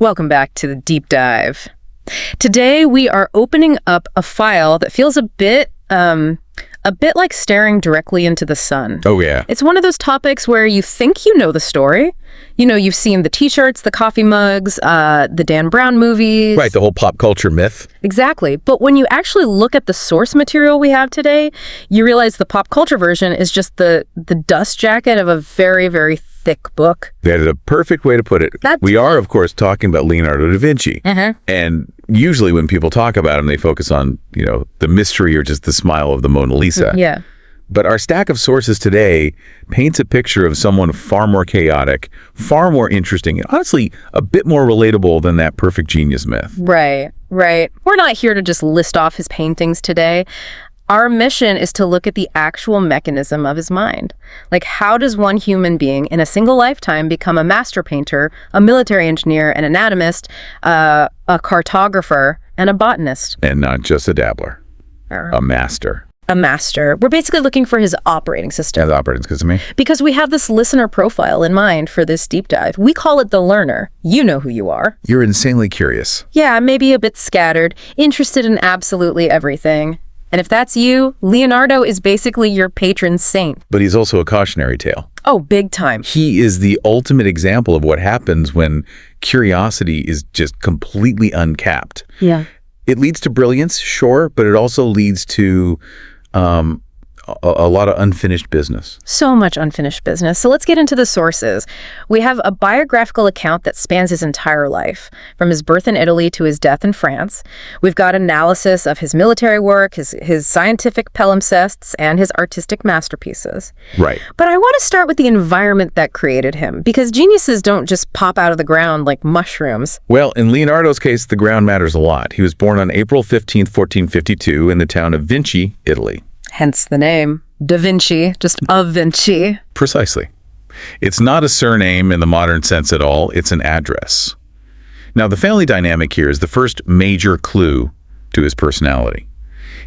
Welcome back to the deep dive. Today we are opening up a file that feels a bit like staring directly into the sun. Oh, yeah. It's one of those topics where you think you know the story. You know, you've seen the t-shirts, the coffee mugs, the Dan Brown movies. Right, the whole pop culture myth. Exactly. But when you actually look at the source material we have today, you realize the pop culture version is just the dust jacket of a very, very thick book. That is a perfect way to put it. We are, of course, talking about Leonardo da Vinci. And usually when people talk about him, they focus on, the mystery or just the smile of the Mona Lisa. Yeah. But our stack of sources today paints a picture of someone far more chaotic, far more interesting, and honestly, a bit more relatable than that perfect genius myth. Right. We're not here to just list off his paintings today. Our mission is to look at the actual mechanism of his mind. Like, how does one human being in a single lifetime become a master painter, a military engineer, an anatomist, a cartographer, and a botanist? And not just a dabbler, a master. A master. We're basically looking for his operating system. Yeah, the operating system. Because we have this listener profile in mind for this deep dive. We call it the learner. You know who you are. You're insanely curious. Yeah, maybe a bit scattered, interested in absolutely everything. And if that's you, Leonardo is basically your patron saint. But he's also a cautionary tale. Oh, big time. He is the ultimate example of what happens when curiosity is just completely uncapped. Yeah. It leads to brilliance, sure, but it also leads to a lot of unfinished business. So much unfinished business. So let's get into the sources. We have a biographical account that spans his entire life, from his birth in Italy to his death in France. We've got analysis of his military work, his scientific palimpsests, and his artistic masterpieces. Right. But I want to start with the environment that created him, because geniuses don't just pop out of the ground like mushrooms. Well, in Leonardo's case, the ground matters a lot. He was born on April 15th, 1452 in the town of Vinci, Italy. Hence the name, Da Vinci, just of Vinci. Precisely. It's not a surname in the modern sense at all. It's an address. Now, the family dynamic here is the first major clue to his personality.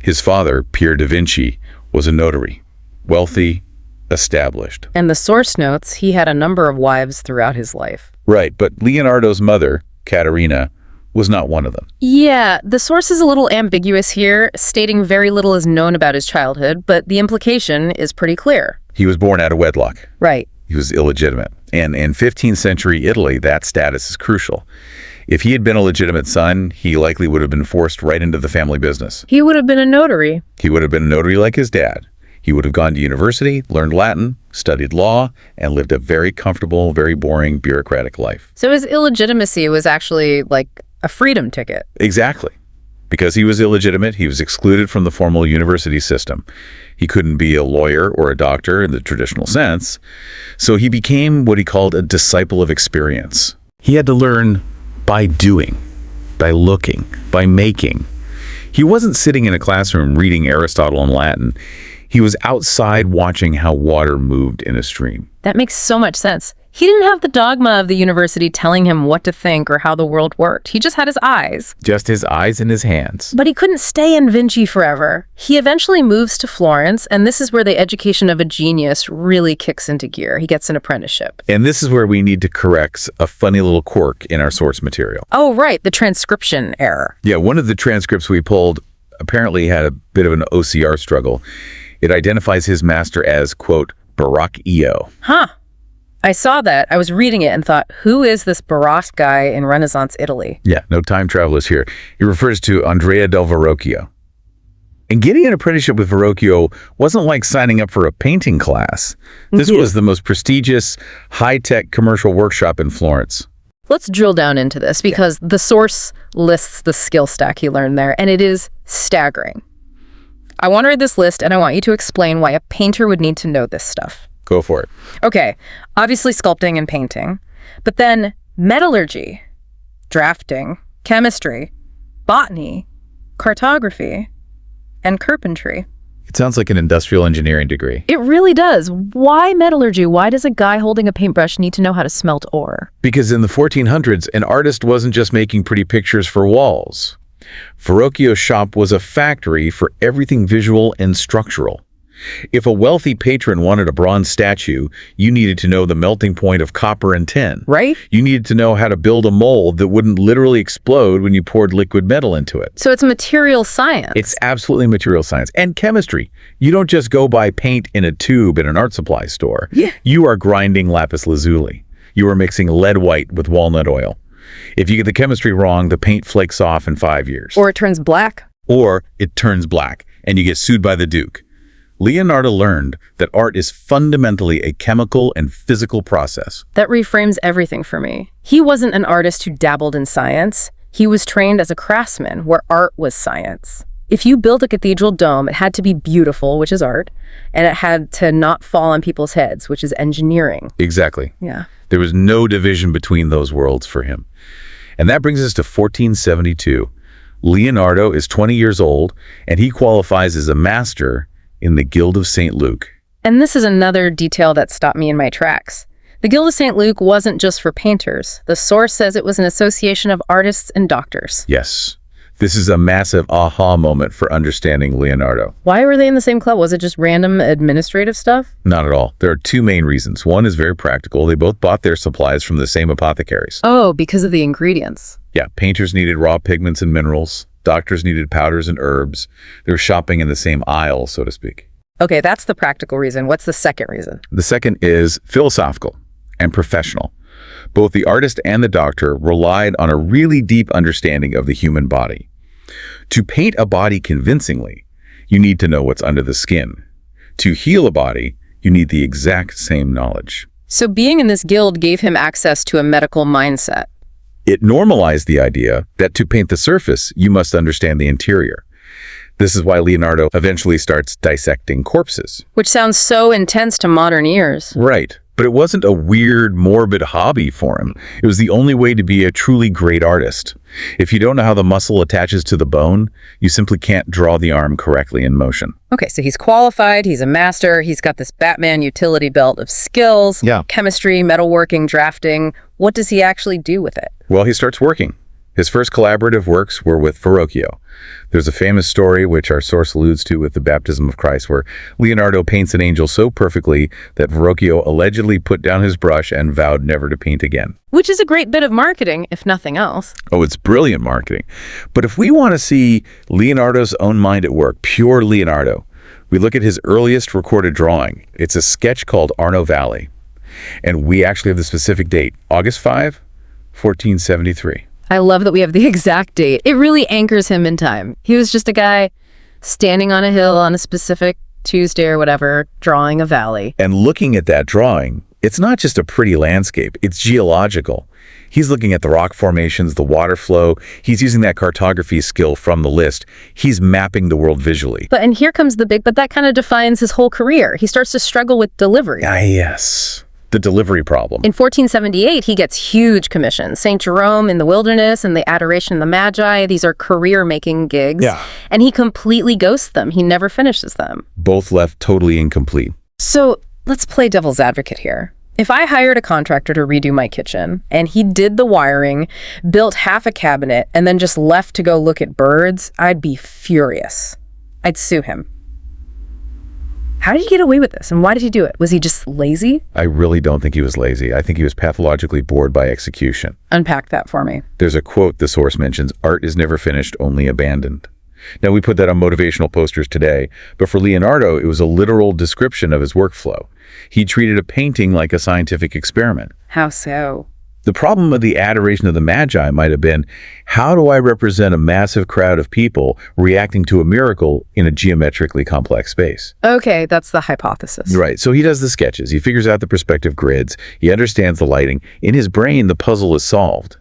His father, Pier da Vinci, was a notary, wealthy, established. And the source notes, he had a number of wives throughout his life. Right, but Leonardo's mother, Caterina, was not one of them. Yeah, the source is a little ambiguous here, stating very little is known about his childhood, but the implication is pretty clear. He was born out of wedlock. Right. He was illegitimate. And in 15th century Italy, that status is crucial. If he had been a legitimate son, he likely would have been forced right into the family business. He would have been a notary. He would have been a notary like his dad. He would have gone to university, learned Latin, studied law, and lived a very comfortable, very boring, bureaucratic life. So his illegitimacy was actually like a freedom ticket. Exactly. Because he was illegitimate, he was excluded from the formal university system. He couldn't be a lawyer or a doctor in the traditional sense. So he became what he called a disciple of experience. He had to learn by doing, by looking, by making. He wasn't sitting in a classroom reading Aristotle in Latin. He was outside watching how water moved in a stream. That makes so much sense. He didn't have the dogma of the university telling him what to think or how the world worked. He just had his eyes. Just his eyes and his hands. But he couldn't stay in Vinci forever. He eventually moves to Florence, and this is where the education of a genius really kicks into gear. He gets an apprenticeship. And this is where we need to correct a funny little quirk in our source material. Oh, right, the transcription error. Yeah, one of the transcripts we pulled apparently had a bit of an OCR struggle. It identifies his master as, quote, Baroque Io. Huh. I saw that. I was reading it and thought, who is this Baroque guy in Renaissance Italy? Yeah, no time travelers here. It refers to Andrea del Verrocchio. And getting an apprenticeship with Verrocchio wasn't like signing up for a painting class. This was the most prestigious, high-tech commercial workshop in Florence. Let's drill down into this because the source lists the skill stack he learned there, and it is staggering. I want to read this list, and I want you to explain why a painter would need to know this stuff. Go for it. Okay, obviously sculpting and painting, but then metallurgy, drafting, chemistry, botany, cartography, and carpentry. It sounds like an industrial engineering degree. It really does. Why metallurgy? Why does a guy holding a paintbrush need to know how to smelt ore? Because in the 1400s, an artist wasn't just making pretty pictures for walls. Verrocchio's shop was a factory for everything visual and structural. If a wealthy patron wanted a bronze statue, you needed to know the melting point of copper and tin. Right? You needed to know how to build a mold that wouldn't literally explode when you poured liquid metal into it. So it's material science. It's absolutely material science. And chemistry. You don't just go buy paint in a tube in an art supply store. Yeah. You are grinding lapis lazuli. You are mixing lead white with walnut oil. If you get the chemistry wrong, the paint flakes off in 5 years. Or it turns black. Or it turns black, and you get sued by the Duke. Leonardo learned that art is fundamentally a chemical and physical process. That reframes everything for me. He wasn't an artist who dabbled in science. He was trained as a craftsman, where art was science. If you built a cathedral dome, it had to be beautiful, which is art, and it had to not fall on people's heads, which is engineering. Exactly. Yeah. There was no division between those worlds for him. And that brings us to 1472. Leonardo is 20 years old, and he qualifies as a master in the Guild of St. Luke. And this is another detail that stopped me in my tracks. The Guild of St. Luke wasn't just for painters. The source says it was an association of artists and doctors. Yes. This is a massive aha moment for understanding Leonardo. Why were they in the same club? Was it just random administrative stuff? Not at all. There are two main reasons. One is very practical. They both bought their supplies from the same apothecaries. Oh, because of the ingredients. Yeah, painters needed raw pigments and minerals. Doctors needed powders and herbs. They were shopping in the same aisle, so to speak. Okay, that's the practical reason. What's the second reason? The second is philosophical and professional. Both the artist and the doctor relied on a really deep understanding of the human body. To paint a body convincingly, you need to know what's under the skin. To heal a body, you need the exact same knowledge. So being in this guild gave him access to a medical mindset. It normalized the idea that to paint the surface, you must understand the interior. This is why Leonardo eventually starts dissecting corpses. Which sounds so intense to modern ears. Right. But it wasn't a weird, morbid hobby for him. It was the only way to be a truly great artist. If you don't know how the muscle attaches to the bone, you simply can't draw the arm correctly in motion. Okay, so he's qualified, he's a master, he's got this Batman utility belt of skills, chemistry, metalworking, drafting. What does he actually do with it? Well, he starts working. His first collaborative works were with Verrocchio. There's a famous story, which our source alludes to with the baptism of Christ, where Leonardo paints an angel so perfectly that Verrocchio allegedly put down his brush and vowed never to paint again. Which is a great bit of marketing, if nothing else. Oh, it's brilliant marketing. But if we want to see Leonardo's own mind at work, pure Leonardo, we look at his earliest recorded drawing. It's a sketch called Arno Valley. And we actually have the specific date, August 5, 1473. I love that we have the exact date. It really anchors him in time. He was just a guy standing on a hill on a specific Tuesday or whatever, drawing a valley. And looking at that drawing, it's not just a pretty landscape, it's geological. He's looking at the rock formations, the water flow. He's using that cartography skill from the list. He's mapping the world visually. And here comes but that kind of defines his whole career. He starts to struggle with delivery. Ah, yes. The delivery problem. In 1478, he gets huge commissions. St. Jerome in the Wilderness and the Adoration of the Magi, these are career-making gigs. Yeah. And he completely ghosts them. He never finishes them. Both left totally incomplete. So let's play devil's advocate here. If I hired a contractor to redo my kitchen, and he did the wiring, built half a cabinet, and then just left to go look at birds, I'd be furious. I'd sue him. How did he get away with this, and why did he do it? Was he just lazy? I really don't think he was lazy. I think he was pathologically bored by execution. Unpack that for me. There's a quote the source mentions, "Art is never finished, only abandoned." Now, we put that on motivational posters today, but for Leonardo, it was a literal description of his workflow. He treated a painting like a scientific experiment. How so? The problem with the Adoration of the Magi might have been, how do I represent a massive crowd of people reacting to a miracle in a geometrically complex space? Okay, that's the hypothesis. Right, so he does the sketches. He figures out the perspective grids. He understands the lighting. In his brain, the puzzle is solved.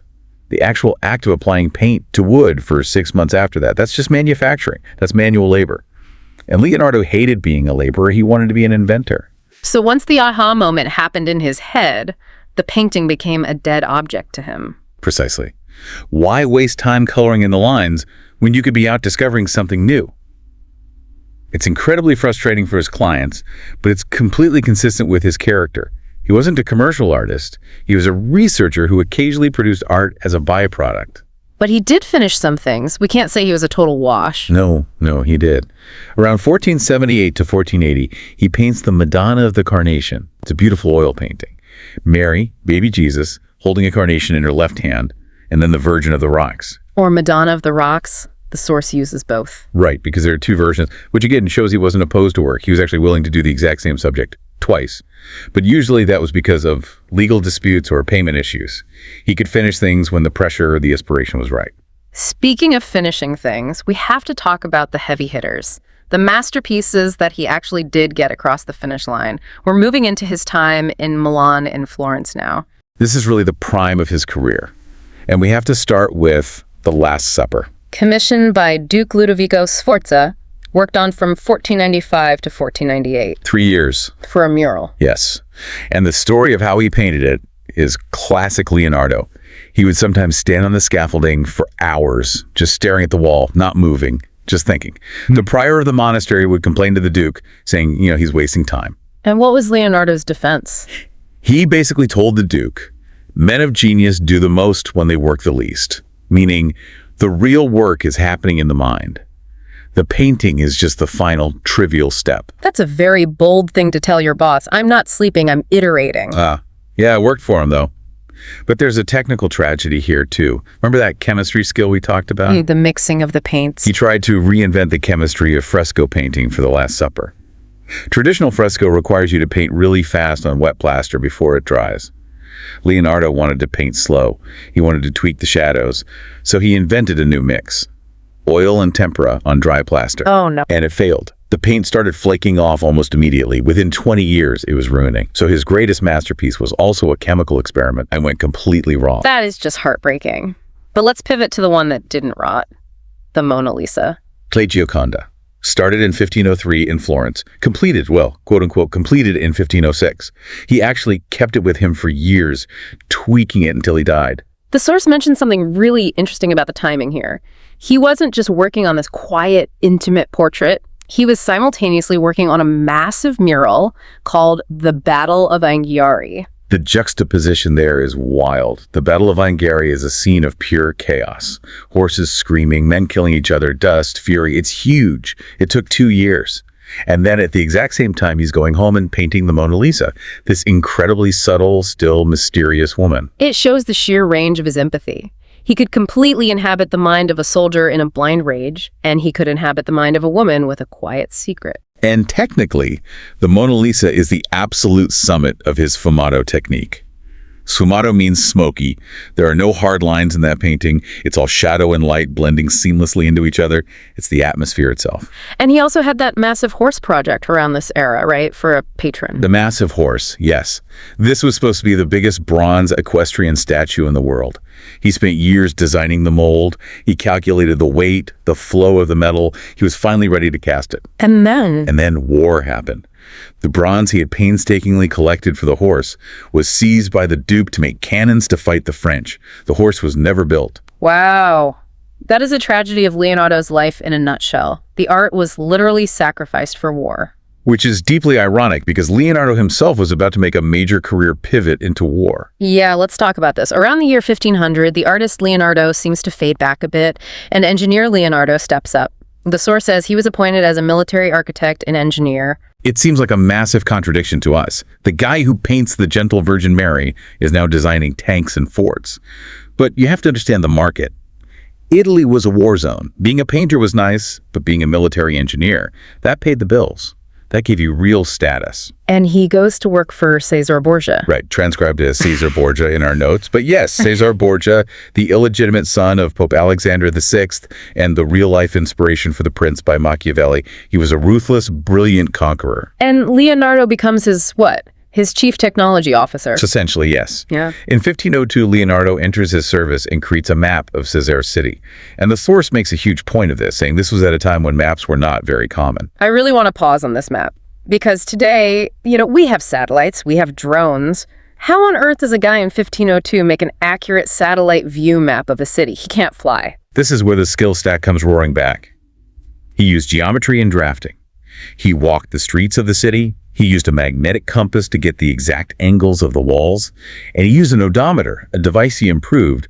The actual act of applying paint to wood for 6 months after that, that's just manufacturing. That's manual labor. And Leonardo hated being a laborer. He wanted to be an inventor. So once the aha moment happened in his head, the painting became a dead object to him. Precisely. Why waste time coloring in the lines when you could be out discovering something new? It's incredibly frustrating for his clients, but it's completely consistent with his character. He wasn't a commercial artist. He was a researcher who occasionally produced art as a byproduct. But he did finish some things. We can't say he was a total wash. No, he did. Around 1478 to 1480, he paints the Madonna of the Carnation. It's a beautiful oil painting. Mary, baby Jesus, holding a carnation in her left hand, and then the Virgin of the Rocks. Or Madonna of the Rocks. The source uses both. Right, because there are two versions, which again shows he wasn't opposed to work. He was actually willing to do the exact same subject twice. But usually that was because of legal disputes or payment issues. He could finish things when the pressure or the inspiration was right. Speaking of finishing things, we have to talk about the heavy hitters. The masterpieces that he actually did get across the finish line. We're moving into his time in Milan and Florence now. This is really the prime of his career. And we have to start with The Last Supper. Commissioned by Duke Ludovico Sforza, worked on from 1495 to 1498. 3 years. For a mural. Yes. And the story of how he painted it is classic Leonardo. He would sometimes stand on the scaffolding for hours, just staring at the wall, not moving, just thinking. The prior of the monastery would complain to the Duke, saying, he's wasting time. And what was Leonardo's defense? He basically told the Duke, men of genius do the most when they work the least, meaning the real work is happening in the mind. The painting is just the final, trivial step. That's a very bold thing to tell your boss. I'm not sleeping, I'm iterating. Yeah, it worked for him, though. But there's a technical tragedy here, too. Remember that chemistry skill we talked about? The mixing of the paints. He tried to reinvent the chemistry of fresco painting for the Last Supper. Traditional fresco requires you to paint really fast on wet plaster before it dries. Leonardo wanted to paint slow. He wanted to tweak the shadows. So he invented a new mix. Oil and tempera on dry plaster. Oh, no. And it failed. The paint started flaking off almost immediately. Within 20 years, it was ruining. So his greatest masterpiece was also a chemical experiment and went completely wrong. That is just heartbreaking. But let's pivot to the one that didn't rot. The Mona Lisa. Clay Gioconda. Started in 1503 in Florence. Completed, well, quote-unquote, completed in 1506. He actually kept it with him for years, tweaking it until he died. The source mentions something really interesting about the timing here. He wasn't just working on this quiet, intimate portrait. He was simultaneously working on a massive mural called The Battle of Anghiari. The juxtaposition there is wild. The Battle of Anghiari is a scene of pure chaos. Horses screaming, men killing each other, dust, fury. It's huge. It took 2 years. And then at the exact same time, he's going home and painting the Mona Lisa, this incredibly subtle, still mysterious woman. It shows the sheer range of his empathy. He could completely inhabit the mind of a soldier in a blind rage, and he could inhabit the mind of a woman with a quiet secret. And technically, the Mona Lisa is the absolute summit of his sfumato technique. Sfumato means smoky. There are no hard lines in that painting. It's all shadow and light blending seamlessly into each other. It's the atmosphere itself. And he also had that massive horse project around this era, right, for a patron. The massive horse, yes. This was supposed to be the biggest bronze equestrian statue in the world. He spent years designing the mold. He calculated the weight, the flow of the metal. He was finally ready to cast it. And then war happened. The bronze he had painstakingly collected for the horse was seized by the Duke to make cannons to fight the French. The horse was never built. Wow. That is a tragedy of Leonardo's life in a nutshell. The art was literally sacrificed for war. Which is deeply ironic because Leonardo himself was about to make a major career pivot into war. Yeah, let's talk about this. Around the year 1500, the artist Leonardo seems to fade back a bit, and engineer Leonardo steps up. The source says he was appointed as a military architect and engineer. It seems like a massive contradiction to us. The guy who paints the gentle Virgin Mary is now designing tanks and forts. But you have to understand the market. Italy was a war zone. Being a painter was nice, but being a military engineer, that paid the bills. That gave you real status. And he goes to work for Cesare Borgia. Right, transcribed as Caesar Borgia in our notes. But yes, Cesare Borgia, the illegitimate son of Pope Alexander VI and the real-life inspiration for The Prince by Machiavelli. He was a ruthless, brilliant conqueror. And Leonardo becomes his, what? His chief technology officer. Essentially, yes. Yeah. In 1502, Leonardo enters his service and creates a map of Cesare's city. And the source makes a huge point of this, saying this was at a time when maps were not very common. I really want to pause on this map. Because today, we have satellites, we have drones. How on earth does a guy in 1502 make an accurate satellite view map of a city? He can't fly. This is where the skill stack comes roaring back. He used geometry and drafting. He walked the streets of the city. He used a magnetic compass to get the exact angles of the walls. And he used an odometer, a device he improved,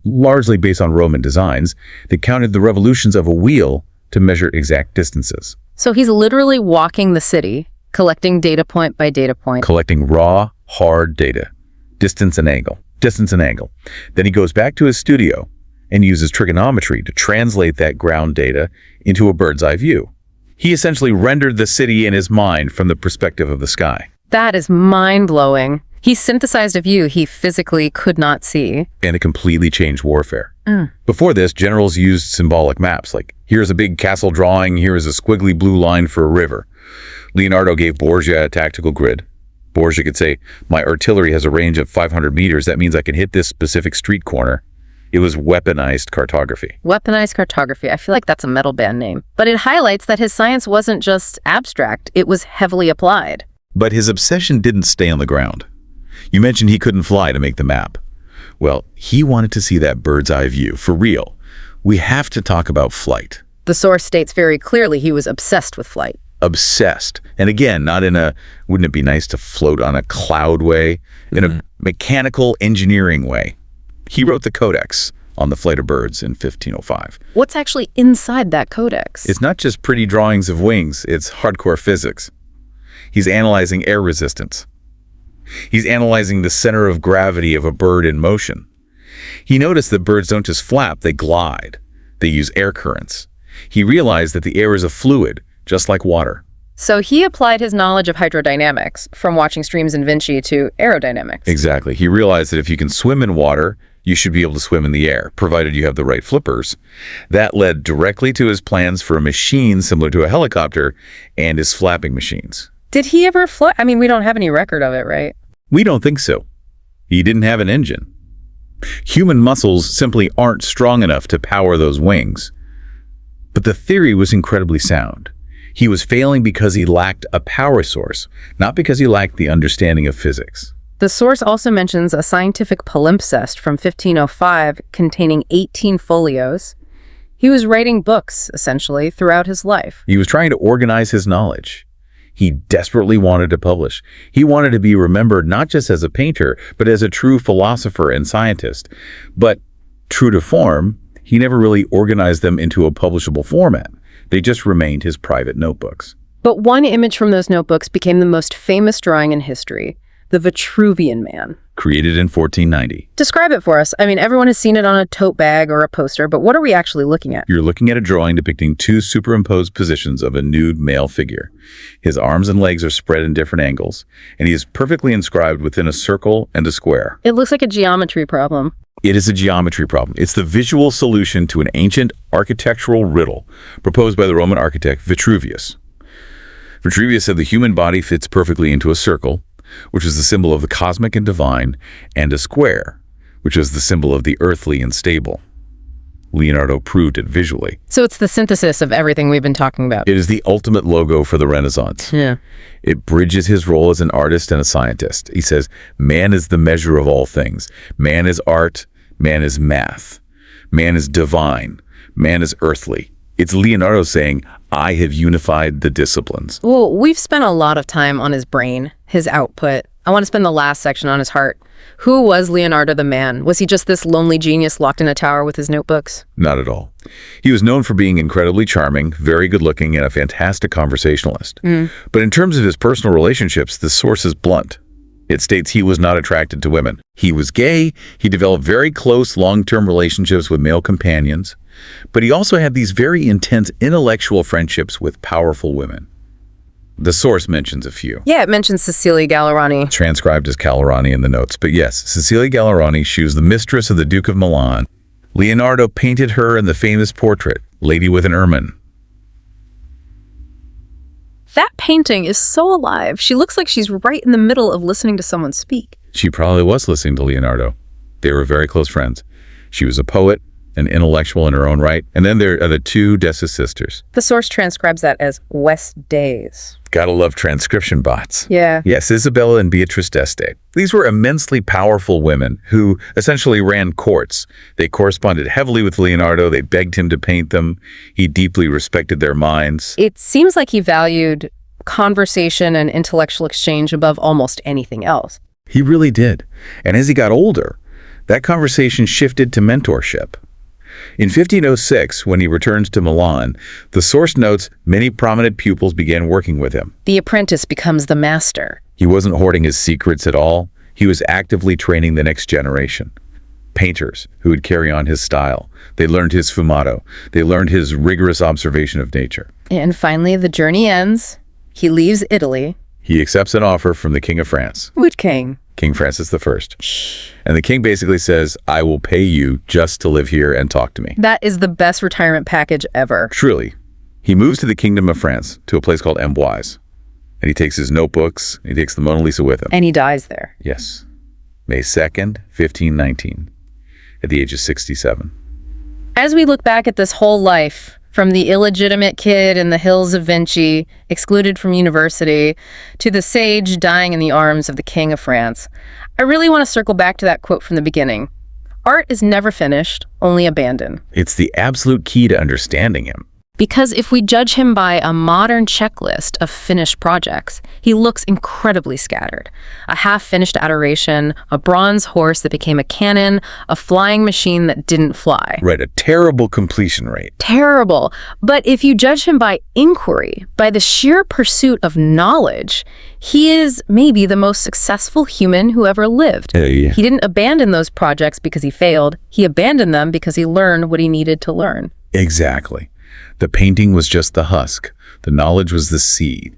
largely based on Roman designs that counted the revolutions of a wheel to measure exact distances. So he's literally walking the city, collecting data point by data point. Collecting raw, hard data, distance and angle. Then he goes back to his studio and uses trigonometry to translate that ground data into a bird's eye view. He essentially rendered the city in his mind from the perspective of the sky. That is mind-blowing. He synthesized a view he physically could not see. And it completely changed warfare. Before this, generals used symbolic maps, like here's a big castle drawing, here is a squiggly blue line for a river. Leonardo gave Borgia a tactical grid. Borgia could say, my artillery has a range of 500 meters, that means I can hit this specific street corner. It was weaponized cartography. Weaponized cartography. I feel like that's a metal band name. But it highlights that his science wasn't just abstract, it was heavily applied. But his obsession didn't stay on the ground. You mentioned he couldn't fly to make the map. Well, he wanted to see that bird's eye view, for real. We have to talk about flight. The source states very clearly he was obsessed with flight. Obsessed. And again, not in a, wouldn't it be nice to float on a cloud way, in a mechanical engineering way. He wrote the Codex on the flight of birds in 1505. What's actually inside that codex? It's not just pretty drawings of wings, it's hardcore physics. He's analyzing air resistance. He's analyzing the center of gravity of a bird in motion. He noticed that birds don't just flap, they glide. They use air currents. He realized that the air is a fluid, just like water. So he applied his knowledge of hydrodynamics, from watching streams in Vinci, to aerodynamics. Exactly. He realized that if you can swim in water, you should be able to swim in the air, provided you have the right flippers. That led directly to his plans for a machine similar to a helicopter and his flapping machines. Did he ever fly? I mean, we don't have any record of it, right? We don't think so. He didn't have an engine. Human muscles simply aren't strong enough to power those wings. But the theory was incredibly sound. He was failing because he lacked a power source, not because he lacked the understanding of physics. The source also mentions a scientific palimpsest from 1505 containing 18 folios. He was writing books, essentially, throughout his life. He was trying to organize his knowledge. He desperately wanted to publish. He wanted to be remembered not just as a painter, but as a true philosopher and scientist. But true to form, he never really organized them into a publishable format. They just remained his private notebooks. But one image from those notebooks became the most famous drawing in history, the Vitruvian Man. Created in 1490. Describe it for us. I mean, everyone has seen it on a tote bag or a poster, but what are we actually looking at? You're looking at a drawing depicting two superimposed positions of a nude male figure. His arms and legs are spread in different angles, and he is perfectly inscribed within a circle and a square. It looks like a geometry problem. It is a geometry problem. It's the visual solution to an ancient architectural riddle proposed by the Roman architect Vitruvius. Vitruvius said the human body fits perfectly into a circle, which is the symbol of the cosmic and divine, and a square, which is the symbol of the earthly and stable. Leonardo proved it visually. So it's the synthesis of everything we've been talking about. It is the ultimate logo for the Renaissance. Yeah. It bridges his role as an artist and a scientist. He says, man is the measure of all things. Man is art. Man is math. Man is divine. Man is earthly. It's Leonardo saying, I have unified the disciplines. Well, we've spent a lot of time on his brain, his output. I want to spend the last section on his heart. Who was Leonardo the man? Was he just this lonely genius locked in a tower with his notebooks? Not at all. He was known for being incredibly charming, very good-looking, and a fantastic conversationalist. But in terms of his personal relationships, the source is blunt. It states he was not attracted to women. He was gay. He developed very close long-term relationships with male companions. But he also had these very intense intellectual friendships with powerful women. The source mentions a few. Yeah, it mentions Cecilia Gallerani. Transcribed as Gallerani in the notes. But yes, Cecilia Gallerani, she was the mistress of the Duke of Milan. Leonardo painted her in the famous portrait, Lady with an Ermine. That painting is so alive. She looks like she's right in the middle of listening to someone speak. She probably was listening to Leonardo. They were very close friends. She was a poet, an intellectual in her own right. And then there are the two Dessa's sisters. The source transcribes that as West Days. Gotta love transcription bots. Yeah. Yes, Isabella and Beatrice d'Este. These were immensely powerful women who essentially ran courts. They corresponded heavily with Leonardo. They begged him to paint them. He deeply respected their minds. It seems like he valued conversation and intellectual exchange above almost anything else. He really did. And as he got older, That conversation shifted to mentorship. In 1506, when he returns to Milan, the source notes many prominent pupils began working with him. The apprentice becomes the master. He wasn't hoarding his secrets at all. He was actively training the next generation. Painters who would carry on his style. They learned his fumato. They learned his rigorous observation of nature. And finally, the journey ends. He leaves Italy. He accepts an offer from the King of France. Which king? King Francis I. And the king basically says, I will pay you just to live here and talk to me. That is the best retirement package ever. Truly. He moves to the Kingdom of France, to a place called Amboise. And he takes his notebooks, and he takes the Mona Lisa with him. And he dies there. Yes. May 2nd, 1519, at the age of 67. As we look back at this whole life, from the illegitimate kid in the hills of Vinci, excluded from university, to the sage dying in the arms of the King of France, I really want to circle back to that quote from the beginning. Art is never finished, only abandoned. It's the absolute key to understanding him. Because if we judge him by a modern checklist of finished projects, he looks incredibly scattered. A half-finished adoration, a bronze horse that became a cannon, a flying machine that didn't fly. Right, a terrible completion rate. Terrible. But if you judge him by inquiry, by the sheer pursuit of knowledge, he is maybe the most successful human who ever lived. Yeah. He didn't abandon those projects because he failed. He abandoned them because he learned what he needed to learn. Exactly. The painting was just the husk. The knowledge was the seed.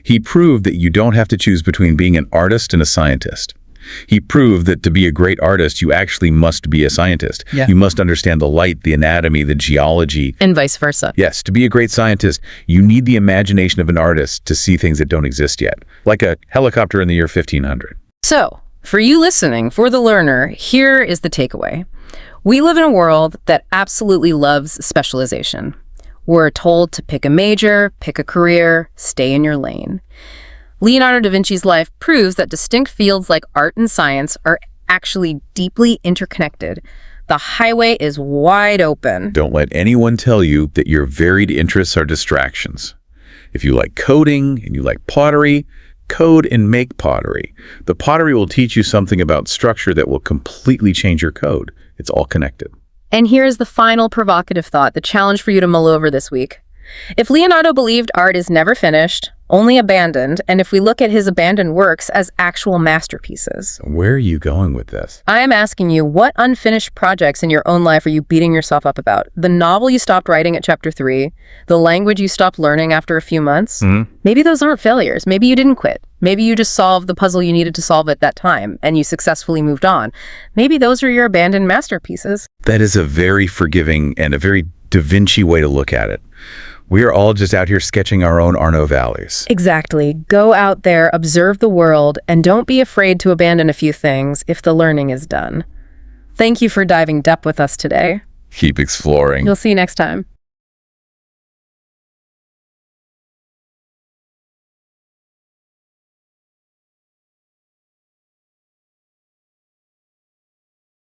He proved that you don't have to choose between being an artist and a scientist. He proved that to be a great artist, you actually must be a scientist. Yeah. You must understand the light, the anatomy, the geology. And vice versa. Yes, to be a great scientist, you need the imagination of an artist to see things that don't exist yet, like a helicopter in the year 1500. So, for you listening, for the learner, here is the takeaway. We live in a world that absolutely loves specialization. We're told to pick a major, pick a career, stay in your lane. Leonardo da Vinci's life proves that distinct fields like art and science are actually deeply interconnected. The highway is wide open. Don't let anyone tell you that your varied interests are distractions. If you like coding and you like pottery, code and make pottery. The pottery will teach you something about structure that will completely change your code. It's all connected. And here's the final provocative thought, the challenge for you to mull over this week. If Leonardo believed art is never finished, only abandoned, and if we look at his abandoned works as actual masterpieces. Where are you going with this? I am asking you, what unfinished projects in your own life are you beating yourself up about? The novel you stopped writing at chapter 3, the language you stopped learning after a few months? Maybe those aren't failures. Maybe you didn't quit. Maybe you just solved the puzzle you needed to solve at that time, and you successfully moved on. Maybe those are your abandoned masterpieces. That is a very forgiving and a very Da Vinci way to look at it. We are all just out here sketching our own Arno valleys. Exactly. Go out there, observe the world, and don't be afraid to abandon a few things if the learning is done. Thank you for diving deep with us today. Keep exploring. We'll see you next time.